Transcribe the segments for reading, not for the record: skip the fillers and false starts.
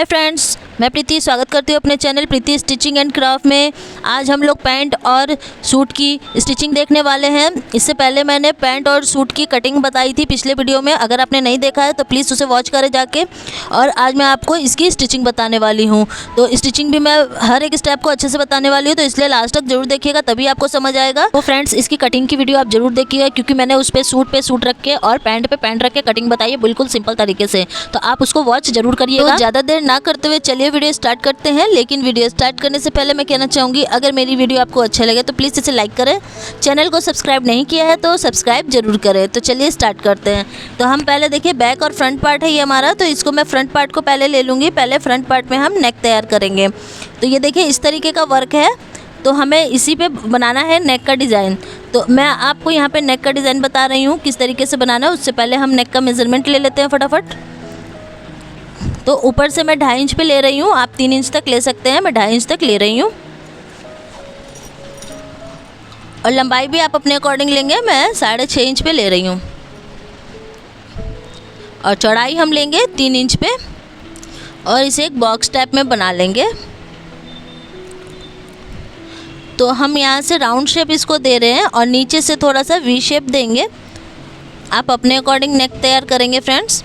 Hi friends, मैं प्रीति स्वागत करती हूँ अपने channel Preeti stitching and craft में। आज हम लोग पैंट और सूट की स्टिचिंग देखने वाले हैं। इससे पहले मैंने पैंट और सूट की कटिंग बताई थी पिछले वीडियो में। अगर आपने नहीं देखा है तो प्लीज़ उसे वॉच करें जाके। और आज मैं आपको इसकी स्टिचिंग बताने वाली हूँ। तो स्टिचिंग भी मैं हर एक स्टेप को अच्छे से बताने वाली हूँ, तो इसलिए लास्ट तक जरूर देखिएगा, तभी आपको समझ आएगा। तो फ्रेंड्स, इसकी कटिंग की वीडियो आप जरूर देखिएगा, क्योंकि मैंने उस पर सूट रख के और पैंट पे पैंट रख के कटिंग बताई है बिल्कुल सिंपल तरीके से। तो आप उसको वॉच जरूर करिएगा। तो ज़्यादा देर ना करते हुए चलिए वीडियो स्टार्ट करते हैं। लेकिन वीडियो स्टार्ट करने से पहले मैं कहना चाहूँगी, अगर मेरी वीडियो आपको अच्छा लगे तो प्लीज़ इसे लाइक करें। चैनल को सब्सक्राइब नहीं किया है तो सब्सक्राइब जरूर करें। तो चलिए स्टार्ट करते हैं। तो हम पहले देखिए, बैक और फ्रंट पार्ट है ये हमारा, तो इसको मैं फ्रंट पार्ट को पहले ले लूँगी। पहले फ्रंट पार्ट में हम नेक तैयार करेंगे। तो ये देखिए, इस तरीके का वर्क है, तो हमें इसी पे बनाना है नेक का डिज़ाइन। तो मैं आपको यहाँ पे नेक का डिज़ाइन बता रही हूँ किस तरीके से बनाना है। उससे पहले हम नेक का मेज़रमेंट ले लेते हैं फटाफट। तो ऊपर से मैं 2.5 इंच पे ले रही हूँ, आप 3 इंच तक ले सकते हैं, मैं 2.5 इंच तक ले रही हूँ। और लंबाई भी आप अपने अकॉर्डिंग लेंगे, मैं 6.5 इंच पे ले रही हूँ। और चौड़ाई हम लेंगे 3 इंच पे, और इसे एक बॉक्स टाइप में बना लेंगे। तो हम यहाँ से राउंड शेप इसको दे रहे हैं और नीचे से थोड़ा सा वी शेप देंगे। आप अपने अकॉर्डिंग नेक तैयार करेंगे फ्रेंड्स।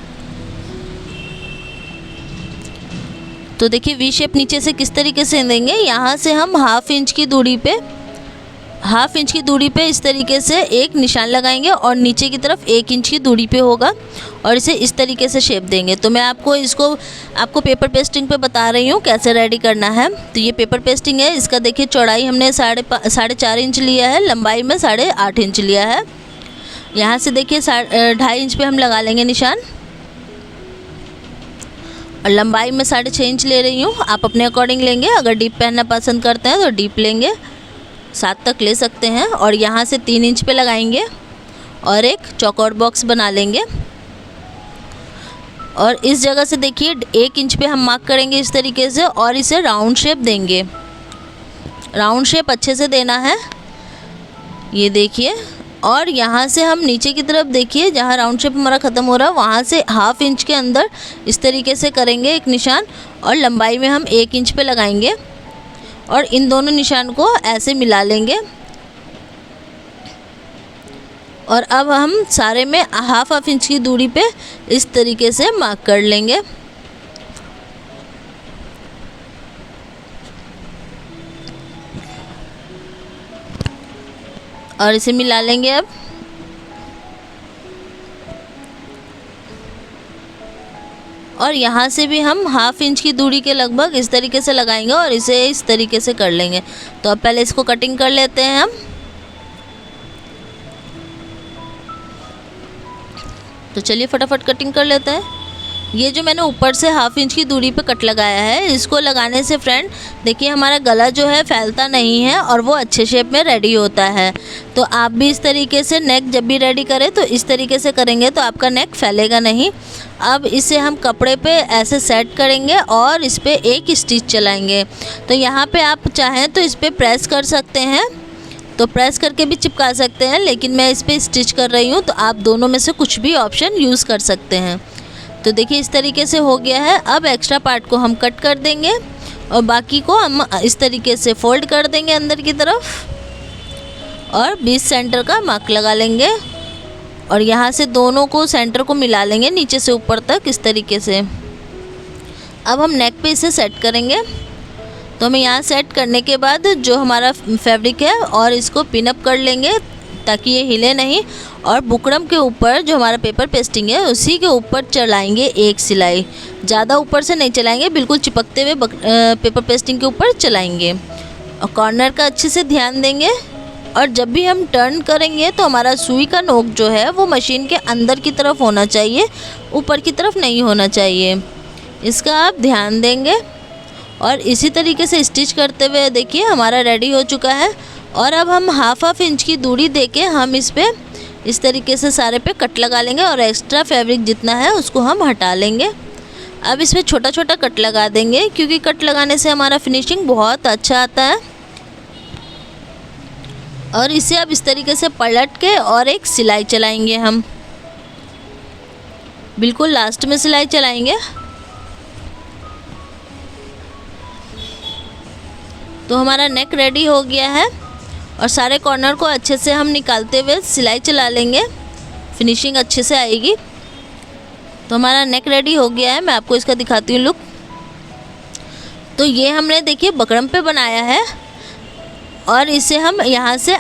तो देखिए, वी शेप नीचे से किस तरीके से देंगे। यहाँ से हम हाफ इंच की दूरी पे इस तरीके से एक निशान लगाएंगे और नीचे की तरफ 1 इंच की दूरी पे होगा, और इसे इस तरीके से शेप देंगे। तो मैं आपको पेपर पेस्टिंग पे बता रही हूँ कैसे रेडी करना है। तो ये पेपर पेस्टिंग है। इसका देखिए, चौड़ाई हमने 4.5 इंच लिया है, लंबाई में 8.5 इंच लिया है। यहाँ से देखिए 2.5 इंच पे हम लगा लेंगे निशान, और लंबाई में 6.5 इंच ले रही हूँ। आप अपने अकॉर्डिंग लेंगे, अगर डीप पहनना पसंद करते हैं तो डीप लेंगे, 7 तक ले सकते हैं। और यहाँ से 3 इंच पे लगाएंगे और एक चौकोर बॉक्स बना लेंगे। और इस जगह से देखिए 1 इंच पे हम मार्क करेंगे इस तरीके से, और इसे राउंड शेप देंगे। राउंड शेप अच्छे से देना है, ये देखिए। और यहाँ से हम नीचे की तरफ देखिए, जहाँ राउंड शेप हमारा ख़त्म हो रहा है वहाँ से हाफ इंच के अंदर इस तरीके से करेंगे एक निशान, और लंबाई में हम 1 इंच पे लगाएंगे और इन दोनों निशान को ऐसे मिला लेंगे। और अब हम सारे में हाफ इंच की दूरी पे इस तरीके से मार्क कर लेंगे। और इसे मिला लेंगे अब। और यहाँ से भी हम हाफ इंच की दूरी के लगभग इस तरीके से लगाएंगे और इसे इस तरीके से कर लेंगे। तो अब पहले इसको कटिंग कर लेते हैं हम। तो चलिए फटाफट कटिंग कर लेते हैं। ये जो मैंने ऊपर से हाफ इंच की दूरी पे कट लगाया है, इसको लगाने से फ्रेंड देखिए हमारा गला जो है फैलता नहीं है और वो अच्छे शेप में रेडी होता है। तो आप भी इस तरीके से नेक जब भी रेडी करें तो इस तरीके से करेंगे तो आपका नेक फैलेगा नहीं। अब इसे हम कपड़े पे ऐसे सेट करेंगे और इस पर एक स्टिच चलाएँगे। तो यहाँ पर आप चाहें तो इस पर प्रेस कर सकते हैं, तो प्रेस करके भी चिपका सकते हैं, लेकिन मैं इस पर स्टिच कर रही हूँ, तो आप दोनों में से कुछ भी ऑप्शन यूज़ कर सकते हैं। तो देखिए इस तरीके से हो गया है। अब एक्स्ट्रा पार्ट को हम कट कर देंगे और बाकी को हम इस तरीके से फोल्ड कर देंगे अंदर की तरफ, और 20 सेंटर का मार्क लगा लेंगे। और यहाँ से दोनों को सेंटर को मिला लेंगे नीचे से ऊपर तक इस तरीके से। अब हम नेक पे इसे सेट करेंगे। तो हमें यहाँ सेट करने के बाद जो हमारा फैब्रिक है और इसको पिन अप कर लेंगे ताकि ये हिले नहीं, और बुकरम के ऊपर जो हमारा पेपर पेस्टिंग है उसी के ऊपर चलाएंगे एक सिलाई। ज़्यादा ऊपर से नहीं चलाएंगे, बिल्कुल चिपकते हुए पेपर पेस्टिंग के ऊपर चलाएंगे। और कॉर्नर का अच्छे से ध्यान देंगे। और जब भी हम टर्न करेंगे तो हमारा सुई का नोक जो है वो मशीन के अंदर की तरफ होना चाहिए, ऊपर की तरफ नहीं होना चाहिए। इसका आप ध्यान देंगे। और इसी तरीके से स्टिच करते हुए देखिए हमारा रेडी हो चुका है। और अब हम हाफ इंच की दूरी देके हम इस पे इस तरीके से सारे पे कट लगा लेंगे, और एक्स्ट्रा फैब्रिक जितना है उसको हम हटा लेंगे। अब इसमें छोटा छोटा कट लगा देंगे, क्योंकि कट लगाने से हमारा फिनिशिंग बहुत अच्छा आता है। और इसे अब इस तरीके से पलट के और एक सिलाई चलाएंगे हम, बिल्कुल लास्ट में सिलाई चलाएंगे। तो हमारा नेक रेडी हो गया है और सारे कॉर्नर को अच्छे से हम निकालते हुए सिलाई चला लेंगे, फिनिशिंग अच्छे से आएगी। तो हमारा नेक रेडी हो गया है, मैं आपको इसका दिखाती हूँ लुक। तो ये हमने देखिए बकरम पे बनाया है और इसे हम यहाँ से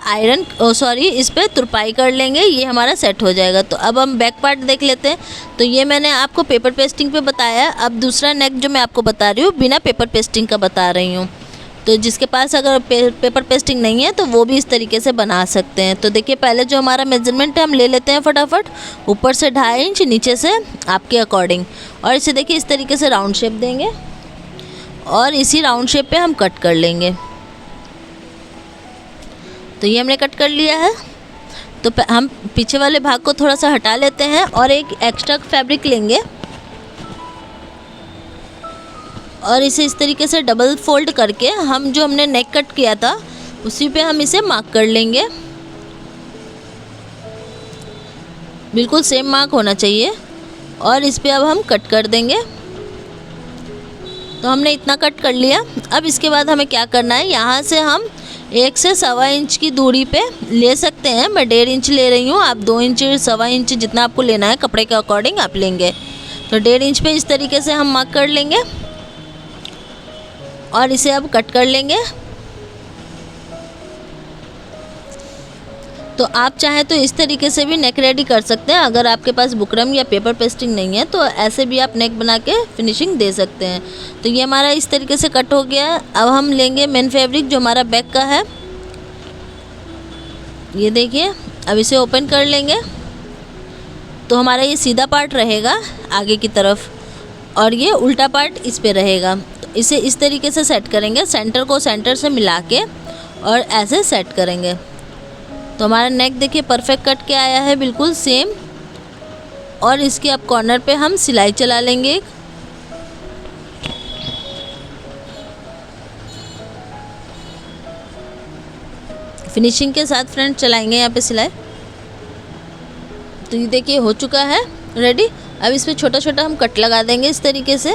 इस पे तुरपाई कर लेंगे, ये हमारा सेट हो जाएगा। तो अब हम बैक पार्ट देख लेते हैं। तो ये मैंने आपको पेपर पेस्टिंग पे बताया, अब दूसरा नेक जो मैं आपको बता रही हूँ बिना पेपर पेस्टिंग का बता रही हूँ। तो जिसके पास अगर पेपर पेस्टिंग नहीं है तो वो भी इस तरीके से बना सकते हैं। तो देखिए पहले जो हमारा मेजरमेंट है हम ले लेते हैं फटाफट, ऊपर से 2.5 इंच, नीचे से आपके अकॉर्डिंग। और इसे देखिए इस तरीके से राउंड शेप देंगे और इसी राउंड शेप पे हम कट कर लेंगे। तो ये हमने कट कर लिया है। तो हम पीछे वाले भाग को थोड़ा सा हटा लेते हैं और एक एक्स्ट्रा फैब्रिक लेंगे और इसे इस तरीके से डबल फोल्ड करके हम जो हमने नेक कट किया था उसी पे हम इसे मार्क कर लेंगे। बिल्कुल सेम मार्क होना चाहिए और इस पे अब हम कट कर देंगे। तो हमने इतना कट कर लिया। अब इसके बाद हमें क्या करना है, यहाँ से हम 1 से 1.25 इंच की दूरी पे ले सकते हैं। मैं 1.5 इंच ले रही हूँ, आप 2 इंच 1.25 इंच जितना आपको लेना है कपड़े के अकॉर्डिंग आप लेंगे। तो 1.5 इंच पे इस तरीके से हम मार्क कर लेंगे और इसे अब कट कर लेंगे। तो आप चाहें तो इस तरीके से भी नेक रेडी कर सकते हैं। अगर आपके पास बुकरम या पेपर पेस्टिंग नहीं है तो ऐसे भी आप नेक बना के फिनिशिंग दे सकते हैं। तो ये हमारा इस तरीके से कट हो गया। अब हम लेंगे मेन फैब्रिक जो हमारा बैक का है, ये देखिए। अब इसे ओपन कर लेंगे तो हमारा ये सीधा पार्ट रहेगा आगे की तरफ और ये उल्टा पार्ट इस पे रहेगा। तो इसे इस तरीके से सेट करेंगे, सेंटर को सेंटर से मिला के और ऐसे सेट करेंगे। तो हमारा नेक देखिए परफेक्ट कट के आया है, बिल्कुल सेम। और इसके अब कॉर्नर पे हम सिलाई चला लेंगे। फिनिशिंग के साथ फ्रेंड चलाएंगे यहाँ पे सिलाई। तो ये देखिए हो चुका है रेडी। अब इस पे छोटा छोटा हम कट लगा देंगे इस तरीके से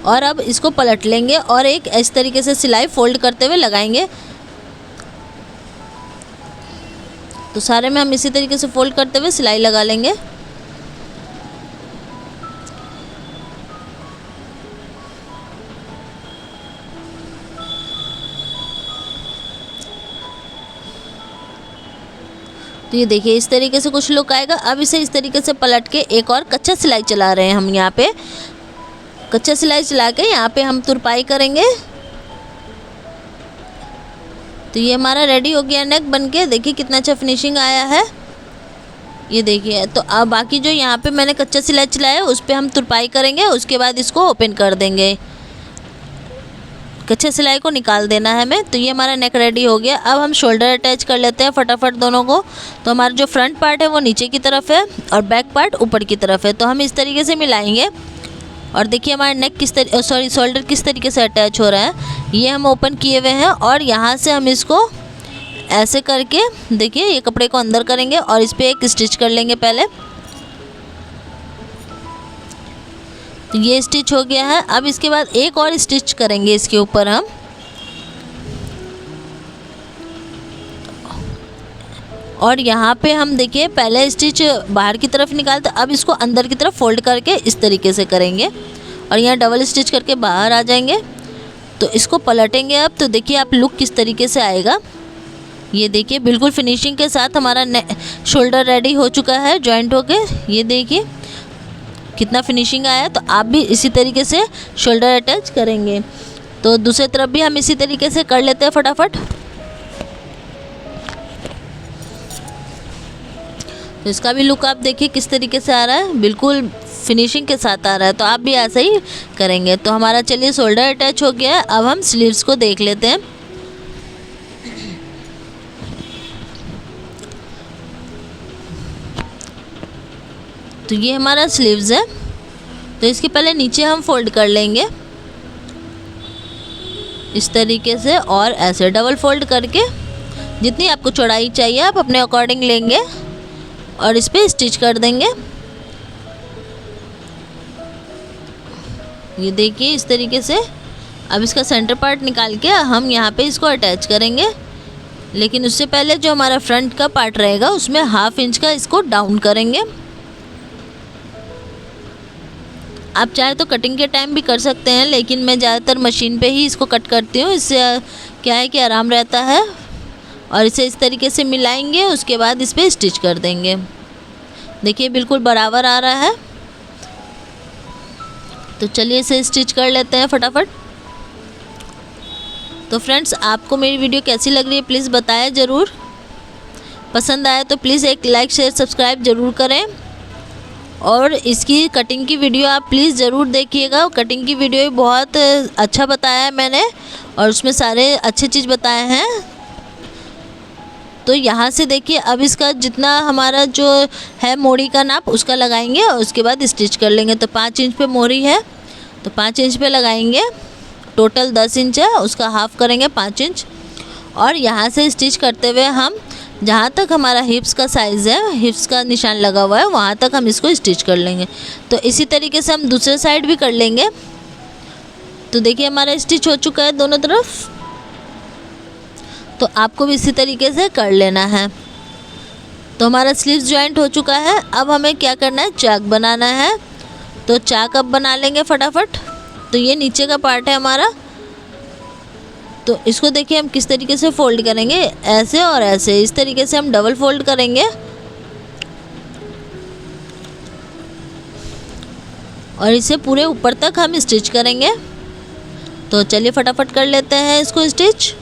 और अब इसको पलट लेंगे और एक इस तरीके से सिलाई फोल्ड करते हुए लगाएंगे। तो सारे में हम इसी तरीके से फोल्ड करते हुए सिलाई लगा लेंगे। तो ये देखिए इस तरीके से कुछ लुक आएगा। अब इसे इस तरीके से पलट के एक और कच्चा सिलाई चला रहे हैं हम यहाँ पे। कच्चा सिलाई चला के यहाँ पे हम तुरपाई करेंगे। तो ये हमारा रेडी हो गया नेक बनके। देखिए कितना अच्छा फिनिशिंग आया है, ये देखिए। तो अब बाकी जो यहाँ पे मैंने कच्चा सिलाई चलाया उस पर हम तुरपाई करेंगे, उसके बाद इसको ओपन कर देंगे। कच्चे सिलाई को निकाल देना है हमें। तो ये हमारा नेक रेडी हो गया। अब हम शोल्डर अटैच कर लेते हैं फटाफट दोनों को। तो हमारा जो फ्रंट पार्ट है वो नीचे की तरफ है और बैक पार्ट ऊपर की तरफ है। तो हम इस तरीके से मिलाएंगे और देखिए हमारा नेक शोल्डर किस तरीके से अटैच हो रहा है। ये हम ओपन किए हुए हैं और यहाँ से हम इसको ऐसे करके देखिए ये कपड़े को अंदर करेंगे और इस पर एक स्टिच कर लेंगे पहले। तो ये स्टिच हो गया है। अब इसके बाद एक और स्टिच करेंगे इसके ऊपर हम। और यहाँ पे हम देखिए पहले स्टिच बाहर की तरफ निकालते, अब इसको अंदर की तरफ फोल्ड करके इस तरीके से करेंगे और यहाँ डबल स्टिच करके बाहर आ जाएंगे। तो इसको पलटेंगे अब। तो देखिए आप लुक किस तरीके से आएगा। ये देखिए बिल्कुल फिनिशिंग के साथ हमारा शोल्डर रेडी हो चुका है जॉइंट होके। ये देखिए कितना फिनिशिंग आया है। तो आप भी इसी तरीके से शोल्डर अटैच करेंगे। तो दूसरी तरफ भी हम इसी तरीके से कर लेते हैं फटाफट। तो इसका भी लुक आप देखिए किस तरीके से आ रहा है, बिल्कुल फिनिशिंग के साथ आ रहा है। तो आप भी ऐसा ही करेंगे। तो हमारा चलिए शोल्डर अटैच हो गया है। अब हम स्लीव्स को देख लेते हैं। तो ये हमारा स्लीव्स है। तो इसके पहले नीचे हम फोल्ड कर लेंगे इस तरीके से और ऐसे डबल फोल्ड करके जितनी आपको चौड़ाई चाहिए आप अपने अकॉर्डिंग लेंगे और इस पे स्टिच कर देंगे। ये देखिए इस तरीके से अब इसका सेंटर पार्ट निकाल के हम यहाँ पे इसको अटैच करेंगे, लेकिन उससे पहले जो हमारा फ्रंट का पार्ट रहेगा उसमें 1/2 इंच का इसको डाउन करेंगे। आप चाहे तो कटिंग के टाइम भी कर सकते हैं, लेकिन मैं ज़्यादातर मशीन पे ही इसको कट करती हूँ। इससे क्या है कि आराम रहता है। और इसे इस तरीके से मिलाएंगे, उसके बाद इस पर स्टिच कर देंगे। देखिए बिल्कुल बराबर आ रहा है। तो चलिए इसे स्टिच कर लेते हैं फटाफट। तो फ्रेंड्स, आपको मेरी वीडियो कैसी लग रही है प्लीज़ बताएं ज़रूर। पसंद आए तो प्लीज़ एक लाइक शेयर सब्सक्राइब ज़रूर करें। और इसकी कटिंग की वीडियो आप प्लीज़ ज़रूर देखिएगा। कटिंग की वीडियो भी बहुत अच्छा बताया है मैंने, और उसमें सारे अच्छे चीज़ बताए हैं। तो यहाँ से देखिए, अब इसका जितना हमारा जो है मोड़ी का नाप उसका लगाएंगे और उसके बाद स्टिच कर लेंगे। तो 5 इंच पे मोड़ी है, तो 5 इंच पे लगाएंगे। टोटल 10 इंच है, उसका हाफ़ करेंगे 5 इंच। और यहाँ से स्टिच करते हुए हम जहाँ तक हमारा हिप्स का साइज़ है, हिप्स का निशान लगा हुआ है, वहाँ तक हम इसको स्टिच कर लेंगे। तो इसी तरीके से हम दूसरे साइड भी कर लेंगे। तो देखिए हमारा स्टिच हो चुका है दोनों तरफ। तो आपको भी इसी तरीके से कर लेना है। तो हमारा स्लीव्स जॉइंट हो चुका है। अब हमें क्या करना है, चाक बनाना है। तो चाक अब बना लेंगे फटाफट। तो ये नीचे का पार्ट है हमारा। तो इसको देखिए हम किस तरीके से फोल्ड करेंगे, ऐसे और ऐसे, इस तरीके से हम डबल फोल्ड करेंगे और इसे पूरे ऊपर तक हम स्टिच करेंगे। तो चलिए फटाफट कर लेते हैं इसको स्टिच।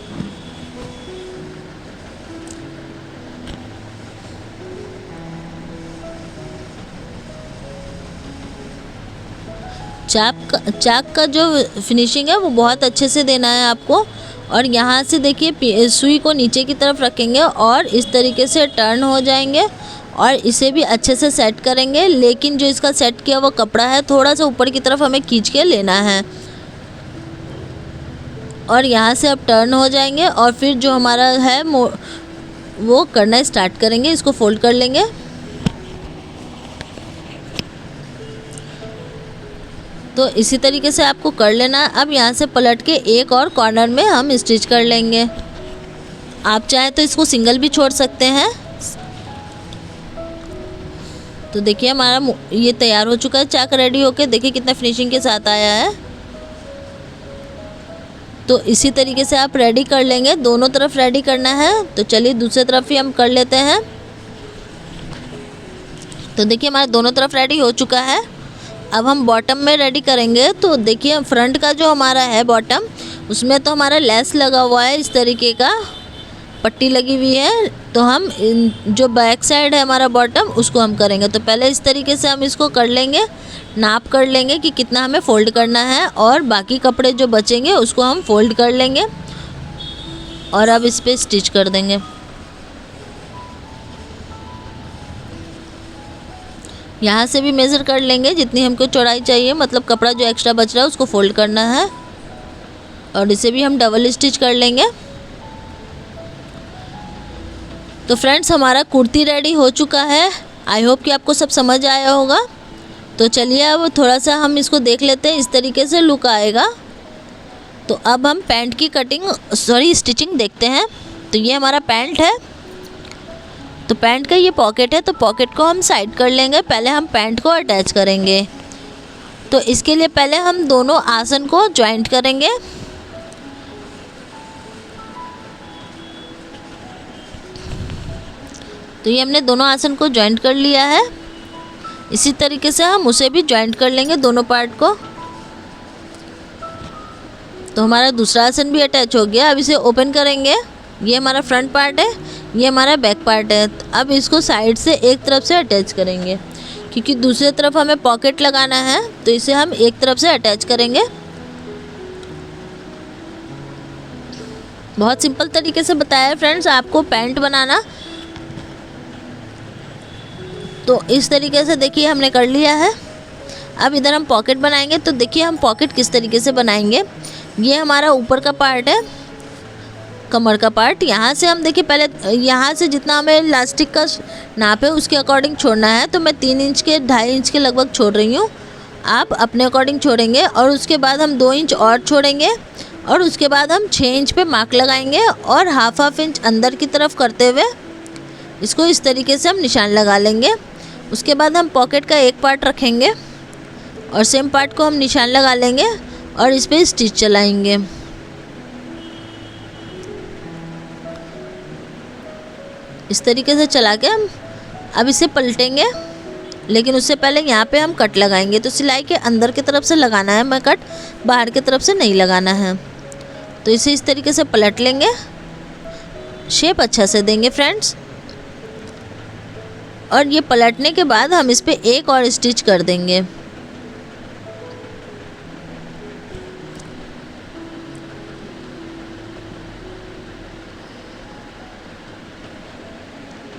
चाक का जो फिनिशिंग है वो बहुत अच्छे से देना है आपको। और यहाँ से देखिए सुई को नीचे की तरफ रखेंगे और इस तरीके से टर्न हो जाएंगे और इसे भी अच्छे से सेट करेंगे। लेकिन जो इसका सेट किया हुआ कपड़ा है थोड़ा सा ऊपर की तरफ हमें खींच के लेना है। और यहाँ से अब टर्न हो जाएंगे और फिर जो हमारा है वो करना स्टार्ट करेंगे। इसको फोल्ड कर लेंगे। तो इसी तरीके से आपको कर लेना। अब यहाँ से पलट के एक और कॉर्नर में हम स्टिच कर लेंगे। आप चाहे तो इसको सिंगल भी छोड़ सकते हैं। तो देखिए हमारा ये तैयार हो चुका है चाक रेडी होके। देखिए कितना फिनिशिंग के साथ आया है। तो इसी तरीके से आप रेडी कर लेंगे, दोनों तरफ रेडी करना है। तो चलिए दूसरी तरफ ही हम कर लेते हैं। तो देखिए हमारा दोनों तरफ रेडी हो चुका है। अब हम बॉटम में रेडी करेंगे। तो देखिए फ्रंट का जो हमारा है बॉटम, उसमें तो हमारा लेस लगा हुआ है, इस तरीके का पट्टी लगी हुई है। तो हम जो बैक साइड है हमारा बॉटम, उसको हम करेंगे। तो पहले इस तरीके से हम इसको कर लेंगे, नाप कर लेंगे कि कितना हमें फ़ोल्ड करना है, और बाकी कपड़े जो बचेंगे उसको हम फ़ोल्ड कर लेंगे और अब इस पर स्टिच कर देंगे। यहाँ से भी मेज़र कर लेंगे जितनी हमको चौड़ाई चाहिए, मतलब कपड़ा जो एक्स्ट्रा बच रहा है उसको फोल्ड करना है। और इसे भी हम डबल स्टिच कर लेंगे। तो फ्रेंड्स, हमारा कुर्ती रेडी हो चुका है। आई होप कि आपको सब समझ आया होगा। तो चलिए अब थोड़ा सा हम इसको देख लेते हैं। इस तरीके से लुक आएगा। तो अब हम पैंट की स्टिचिंग देखते हैं। तो ये हमारा पैंट है। तो पैंट का ये पॉकेट है, तो पॉकेट को हम साइड कर लेंगे। पहले हम पैंट को अटैच करेंगे। तो इसके लिए पहले हम दोनों आसन को जॉइंट करेंगे। तो ये हमने दोनों आसन को जॉइंट कर लिया है। इसी तरीके से हम उसे भी जॉइंट कर लेंगे, दोनों पार्ट को। तो हमारा दूसरा आसन भी अटैच हो गया। अब इसे ओपन करेंगे। ये हमारा फ्रंट पार्ट है, ये हमारा बैक पार्ट है। अब इसको साइड से एक तरफ से अटैच करेंगे, क्योंकि दूसरी तरफ हमें पॉकेट लगाना है। तो इसे हम एक तरफ से अटैच करेंगे। बहुत सिंपल तरीके से बताया है फ्रेंड्स आपको पैंट बनाना। तो इस तरीके से देखिए हमने कर लिया है। अब इधर हम पॉकेट बनाएंगे। तो देखिए हम पॉकेट किस तरीके से बनाएंगे। ये हमारा ऊपर का पार्ट है, कमर का पार्ट। यहाँ से हम देखिए पहले यहाँ से जितना हमें इलास्टिक का नाप है उसके अकॉर्डिंग छोड़ना है। तो मैं 3 इंच के 2.5 इंच के लगभग छोड़ रही हूँ। आप अपने अकॉर्डिंग छोड़ेंगे और उसके बाद हम 2 इंच और छोड़ेंगे और उसके बाद हम 6 इंच पे मार्क लगाएंगे और हाफ इंच अंदर की तरफ करते हुए इसको इस तरीके से हम निशान लगा लेंगे। उसके बाद हम पॉकेट का एक पार्ट रखेंगे और सेम पार्ट को हम निशान लगा लेंगे और इस पर स्टिच चलाएंगे। इस तरीके से चला के हम अब इसे पलटेंगे, लेकिन उससे पहले यहाँ पे हम कट लगाएंगे। तो सिलाई के अंदर की तरफ से लगाना है मैं कट, बाहर की तरफ से नहीं लगाना है। तो इसे इस तरीके से पलट लेंगे, शेप अच्छा से देंगे फ्रेंड्स। और ये पलटने के बाद हम इस पे एक और स्टिच कर देंगे।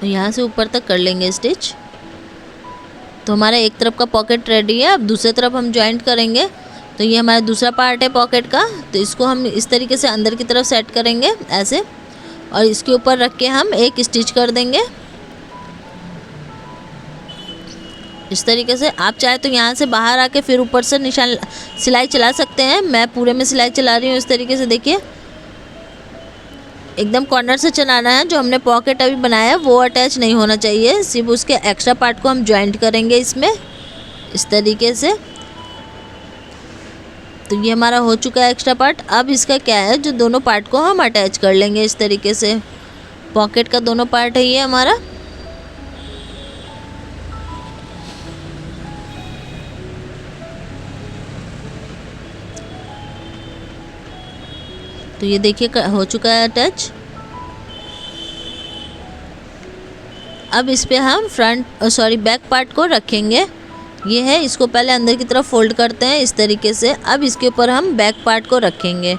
यहाँ से ऊपर तक कर लेंगे स्टिच। तो हमारा एक तरफ का पॉकेट रेडी है। अब दूसरी तरफ हम जॉइंट करेंगे। तो ये हमारा दूसरा पार्ट है पॉकेट का, तो इसको हम इस तरीके से अंदर की तरफ सेट करेंगे ऐसे, और इसके ऊपर रख के हम एक स्टिच कर देंगे इस तरीके से। आप चाहे तो यहाँ से बाहर आके फिर ऊपर से निशान सिलाई चला सकते हैं। मैं पूरे में सिलाई चला रही हूँ इस तरीके से। देखिए एकदम कॉर्नर से चलाना है। जो हमने पॉकेट अभी बनाया है वो अटैच नहीं होना चाहिए, सिर्फ उसके एक्स्ट्रा पार्ट को हम जॉइंट करेंगे इसमें इस तरीके से। तो ये हमारा हो चुका है एक्स्ट्रा पार्ट। अब इसका क्या है, जो दोनों पार्ट को हम अटैच कर लेंगे इस तरीके से। पॉकेट का दोनों पार्ट है ये हमारा। तो ये देखिए हो चुका है अटैच। अब इस पे हम बैक पार्ट को रखेंगे। ये है, इसको पहले अंदर की तरफ फोल्ड करते हैं इस तरीके से। अब इसके ऊपर हम बैक पार्ट को रखेंगे।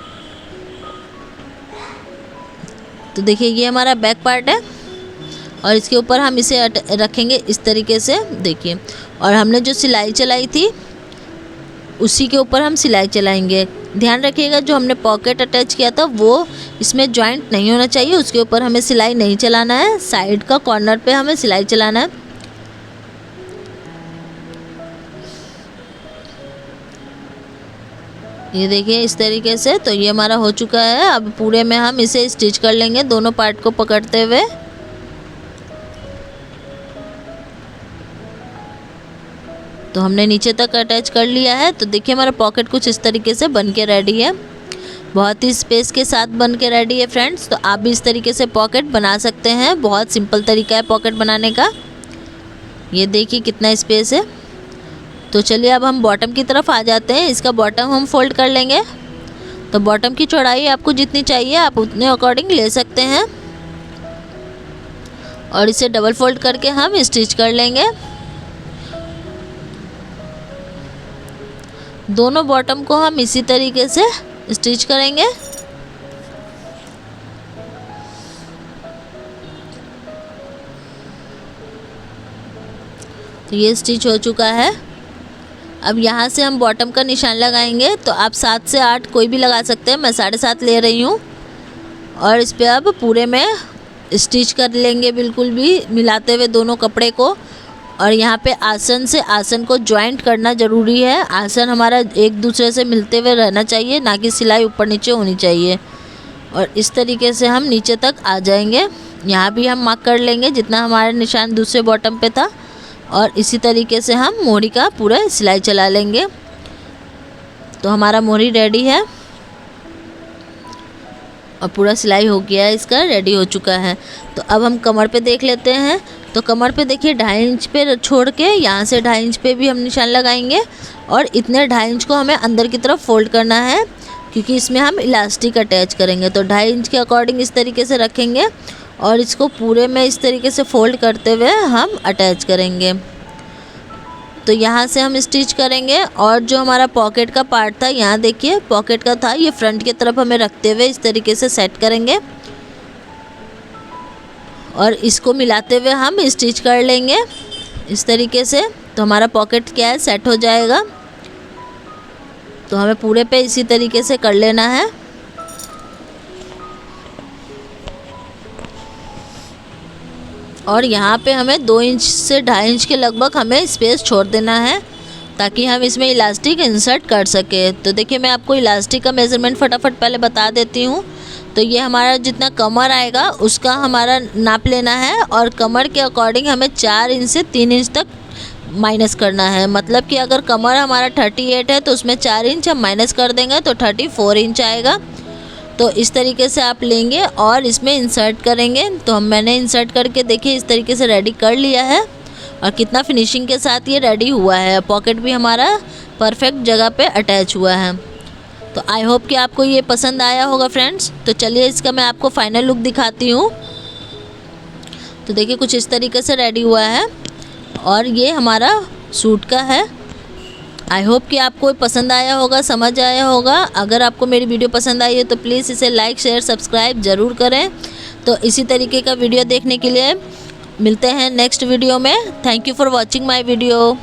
तो देखिए ये हमारा बैक पार्ट है और इसके ऊपर हम इसे रखेंगे इस तरीके से। देखिए, और हमने जो सिलाई चलाई थी उसी के ऊपर हम सिलाई चलाएंगे। ध्यान रखिएगा जो हमने पॉकेट अटैच किया था वो इसमें जॉइंट नहीं होना चाहिए, उसके ऊपर हमें सिलाई नहीं चलाना है। साइड का कॉर्नर पे हमें सिलाई चलाना है। ये देखिए इस तरीके से। तो ये हमारा हो चुका है। अब पूरे में हम इसे स्टिच कर लेंगे दोनों पार्ट को पकड़ते हुए। तो हमने नीचे तक अटैच कर लिया है। तो देखिए हमारा पॉकेट कुछ इस तरीके से बन के रेडी है। बहुत ही स्पेस के साथ बन के रेडी है फ्रेंड्स। तो आप भी इस तरीके से पॉकेट बना सकते हैं। बहुत सिंपल तरीका है पॉकेट बनाने का। ये देखिए कितना स्पेस है। तो चलिए अब हम बॉटम की तरफ आ जाते हैं। इसका बॉटम हम फोल्ड कर लेंगे। तो बॉटम की चौड़ाई आपको जितनी चाहिए आप उतने अकॉर्डिंग ले सकते हैं और इसे डबल फोल्ड करके हम स्टिच कर लेंगे। दोनों बॉटम को हम इसी तरीके से स्टिच करेंगे। तो ये स्टिच हो चुका है। अब यहाँ से हम बॉटम का निशान लगाएंगे। तो आप 7 से 8 कोई भी लगा सकते हैं, मैं 7.5 ले रही हूँ। और इस पे अब पूरे में स्टिच कर लेंगे बिल्कुल भी मिलाते हुए दोनों कपड़े को। और यहाँ पे आसन से आसन को ज्वाइंट करना ज़रूरी है। आसन हमारा एक दूसरे से मिलते हुए रहना चाहिए, ना कि सिलाई ऊपर नीचे होनी चाहिए। और इस तरीके से हम नीचे तक आ जाएंगे। यहाँ भी हम मार्क कर लेंगे जितना हमारा निशान दूसरे बॉटम पे था। और इसी तरीके से हम मोरी का पूरा सिलाई चला लेंगे। तो हमारा मोरी रेडी है और पूरा सिलाई हो गया है, इसका रेडी हो चुका है। तो अब हम कमर पे देख लेते हैं। तो कमर पे देखिए 2.5 इंच पे छोड़ के यहाँ से 2.5 इंच पे भी हम निशान लगाएंगे। और इतने 2.5 इंच को हमें अंदर की तरफ फोल्ड करना है, क्योंकि इसमें हम इलास्टिक अटैच करेंगे। तो 2.5 इंच के अकॉर्डिंग इस तरीके से रखेंगे और इसको पूरे में इस तरीके से फोल्ड करते हुए हम अटैच करेंगे। तो यहाँ से हम स्टिच करेंगे। और जो हमारा पॉकेट का पार्ट था, यहाँ देखिए पॉकेट का था, ये फ्रंट की तरफ हमें रखते हुए इस तरीके से सेट करेंगे और इसको मिलाते हुए हम स्टिच कर लेंगे इस तरीके से। तो हमारा पॉकेट क्या है, सेट हो जाएगा। तो हमें पूरे पे इसी तरीके से कर लेना है। और यहाँ पे हमें 2 इंच से 2.5 इंच के लगभग हमें स्पेस छोड़ देना है। ताकि हम इसमें इलास्टिक इंसर्ट कर सकें। तो देखिए मैं आपको इलास्टिक का मेज़रमेंट फटाफट पहले बता देती हूँ। तो ये हमारा जितना कमर आएगा उसका हमारा नाप लेना है, और कमर के अकॉर्डिंग हमें 4 इंच से 3 इंच तक माइनस करना है। मतलब कि अगर कमर हमारा 38 है तो उसमें 4 इंच हम माइनस कर देंगे तो 34 इंच आएगा। तो इस तरीके से आप लेंगे और इसमें इंसर्ट करेंगे। तो मैंने इंसर्ट करके देखिए इस तरीके से रेडी कर लिया है, और कितना फिनिशिंग के साथ ये रेडी हुआ है। पॉकेट भी हमारा परफेक्ट जगह पे अटैच हुआ है। तो आई होप कि आपको ये पसंद आया होगा फ्रेंड्स। तो चलिए इसका मैं आपको फाइनल लुक दिखाती हूँ। तो देखिए कुछ इस तरीके से रेडी हुआ है, और ये हमारा सूट का है। आई होप कि आपको पसंद आया होगा, समझ आया होगा। अगर आपको मेरी वीडियो पसंद आई है तो प्लीज़ इसे लाइक शेयर सब्सक्राइब ज़रूर करें। तो इसी तरीके का वीडियो देखने के लिए मिलते हैं नेक्स्ट वीडियो में। Thank you for watching my video.